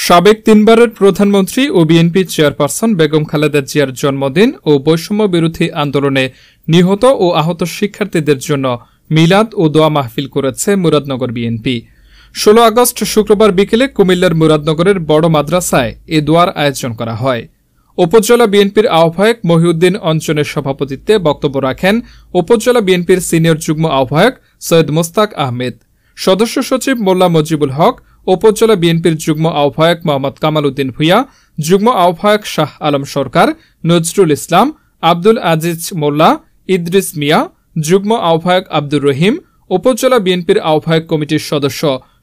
সাবেক তিনবারের প্রধানমন্ত্রী ও বিএনপি চেয়ারপারসন বেগম খালেদা জিয়ার জন্মদিন ও বৈষম্য বিরোধী আন্দোলনে নিহত ও আহত শিক্ষার্থীদের জন্য মিলাদ ও দোয়া মাহফিল করেছে মুরাদনগর বিএনপি। ১৬ আগস্ট শুক্রবার বিকেলে কুমিল্লার মুরাদনগরের বড় মাদ্রাসায় এ দোয়ার আয়োজন করা হয়। উপজেলা বিএনপির আহ্বায়ক মহিউদ্দিন অঞ্চনের সভাপতিত্বে বক্তব্য রাখেন উপজেলা বিএনপির সিনিয়র যুগ্ম আহ্বায়ক সৈয়দ মোস্তাক আহমেদ, সদস্য সচিব মোল্লা মজিবুল হক, উপজেলা বিএনপির যুগ্ম আহ্বায়ক মোহাম্মদ কামাল উদ্দিন ভূঁইয়া, যুগ্ম আহ্বায়ক শাহ আলম সরকার, নজরুল ইসলাম, আব্দুল আজিজ মোল্লা, ইদ্রিস মিয়া, যুগ্ম আহ্বায়ক আব্দুর রহিম, উপজেলা বিএনপির আহ্বায়ক কমিটির সদস্য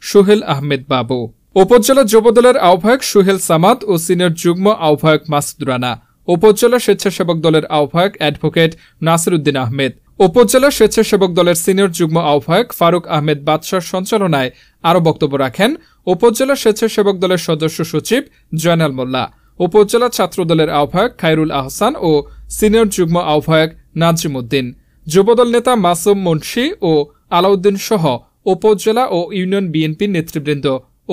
সোহেল আহমেদ বাবু, উপজেলা যুবদলের আহ্বায়ক সুহেল সামাদ ও সিনিয়র যুগ্ম আহ্বায়ক মাসুদ রানা, উপজেলা স্বেচ্ছাসেবক দলের আহ্বায়ক অ্যাডভোকেট নাসির উদ্দিন আহমেদ, উপজেলা স্বেচ্ছাসেবক দলের সিনিয়র যুগ্ম আহ্বায়ক ফারুক আহমেদ বাদশার সঞ্চালনায় আরও বক্তব্য রাখেন উপজেলা স্বেচ্ছাসেবক দলের সদস্য সচিব জয়নাল মোল্লা, উপজেলা ছাত্র দলের আহ্বায়ক খায়রুল আহসান ও সিনিয়র যুগ্ম আহ্বায়ক নাজিম উদ্দিন, যুবদল নেতা মাসুম মুন্সি ও আলাউদ্দিন সহ উপজেলা ও ইউনিয়ন বিএনপির নেতৃবৃন্দ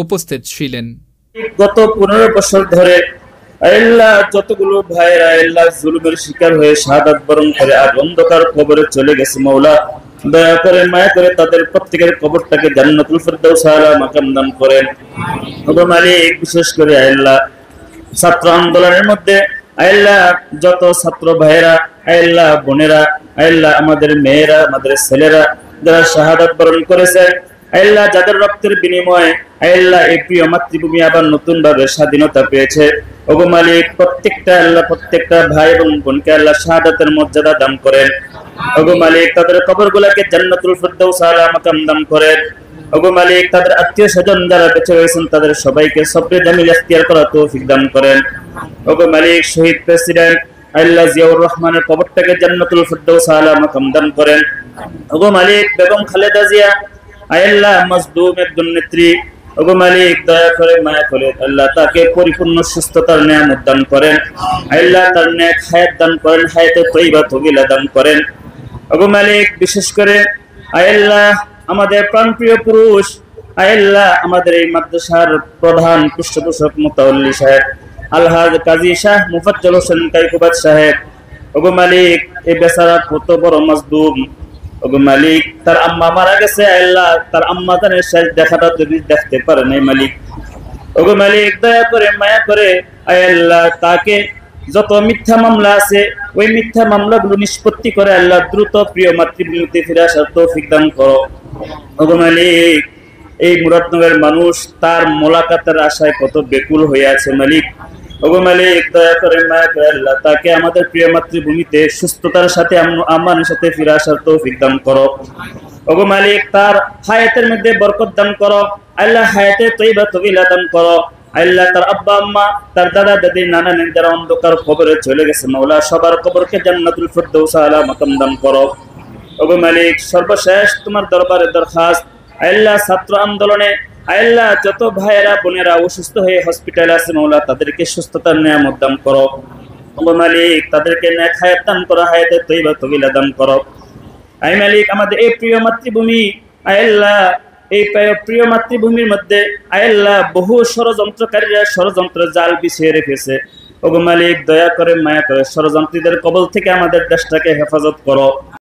উপস্থিত ছিলেন। গত 15 বছর ধরে আল্লাহ যতগুলো ভাইরা আল্লাহ জুলুমের শিকার হয়ে শাহাদাত বরণ করে আর অন্ধকার কবরে চলে গেছে, মাওলা দয়া করে মায়া করে তাদের প্রত্যেকের কবরটাকে জান্নাতুল ফেরদাউস আলা মাকাম দান করেন। ওগো মালিক, বিশেষ করে আল্লাহ ছাত্র আন্দোলনের মধ্যে আল্লাহ যত ছাত্র ভাইরা, আল্লাহ বোনেরা, আল্লাহ আমাদের মেয়েরা, আমাদের ছেলেরা যারা শাহাদাত বরণ করেছে, আল্লাহ যাদের রক্তের বিনিময়ে আল্লাহ এই প্রিয় মাতৃভূমি আবার নতুন ভাবে স্বাধীনতা পেয়েছে, ওগো মালিক প্রত্যেকটা আল্লাহ প্রত্যেকটা ভাই এবং বোনকে আল্লাহ শাহাদাতের মর্যাদা দান করেন। ওগো মালিক তাদের কবরগুলোকে জান্নাতুল ফেরদাউস আলা মাকাম দান করেন। ওগো মালিক তাদের আত্মীয় স্বজন যারা বেঁচে রয়েছেন তাদের সবাইকে সবরে জামিল ইখতিয়ার করার তৌফিক দান করেন। ওগো মালিক শহীদ প্রেসিডেন্ট আল্লাহ জিয়াউর রহমানের কবরটাকে জান্নাতুল ফেরদাউস আলা মাকাম দান করেন। ওগো মালিক বেগম খালেদা জিয়া আল্লাহ মজলুম একজন নেত্রী, ওগো মালিক দয়া করে মায়া করে আল্লাহ তাকে পরিপূর্ণ সুস্থতার নিয়ামত দান করেন, আল্লাহ তার নেক হায়াত দান করেন, হায়াতে তয়্যিবা তবিলা দান করেন। ওগো মালিক বিশেষ করে আল্লাহ আমাদের প্রাণপ্রিয় পুরুষ আল্লাহ আমাদের এই মাদ্রাসার প্রধান পৃষ্ঠপোষক মুতাওয়াল্লি সাহেব আলহাজ কাজী শাহ মুফাজ্জল হোসেন কাইকুবাদ সাহেব, ওগো মালিক এই বেচারা কত বড় মাজলুম, ওগো মালিক তার আম্মা মারা গেছে, আল্লাহ তার আম্মা তানের শেষ দেখাটা যদি দেখতে পারে নাই মালিক, ওগো মালিক দয়া করে মায়া করে আল্লাহ তাকে যত মিথ্যা মামলা আছে ওই মিথ্যা মামলাগুলো নিষ্পত্তি করে আল্লাহ দ্রুত প্রিয় মাতৃভূমিতে ফিরে আসার তৌফিক দান করো। ওগো মালিক এই মুরাদনগরের মানুষ তার মোলাকাতের আশায় কত বেকুল হয়ে আছে মালিক, ওগো মালিক দয়া করে মায়া করে আল্লাহ তাকে আমাদের প্রিয় মাতৃভূমিতে সুস্থতার সাথে আমাদের সাথে ফিরে আসার তৌফিক দান করো। ওগো মালিক তার হায়াতের মধ্যে বরকত দান করো, আল্লাহ হায়াতে তয়্যিবা তবিলা দান করো, আল্লাহ তার আব্বা আম্মা তার দাদা দাদি নানা নানি যারা অন্ধকার কবরে চলে গেছে মাওলা সবার কবরকে জান্নাতুল ফেরদাউস আলা মাকাম দান করো। ওগো মালিক সর্বশেষ তোমার দরবারে দরখাস্ত আল্লাহ ছাত্র আন্দোলনে আল্লাহ যত ভাইয়েরা বোনেরা অসুস্থ হয়ে হসপিটালে আছে মাওলা তাদেরকে সুস্থতার নিয়ামত দান করো। ওগো মালিক তাদেরকে নেক হায়াত দান করো, হায়াতে তয়্যিবা তবিলা দান করো। আই মালিক আমাদের এই প্রিয় মাতৃভূমি আল্লাহ এই প্রিয় মাতৃভূমির মধ্যে আল্লাহ বহু ষড়যন্ত্রকারীরা ষড়যন্ত্র জাল বিছিয়ে রেখেছে, ওগো মালিক দয়া করে মায়া করে ষড়যন্ত্রীদের কবল থেকে আমাদের দেশটাকে হেফাজত করো।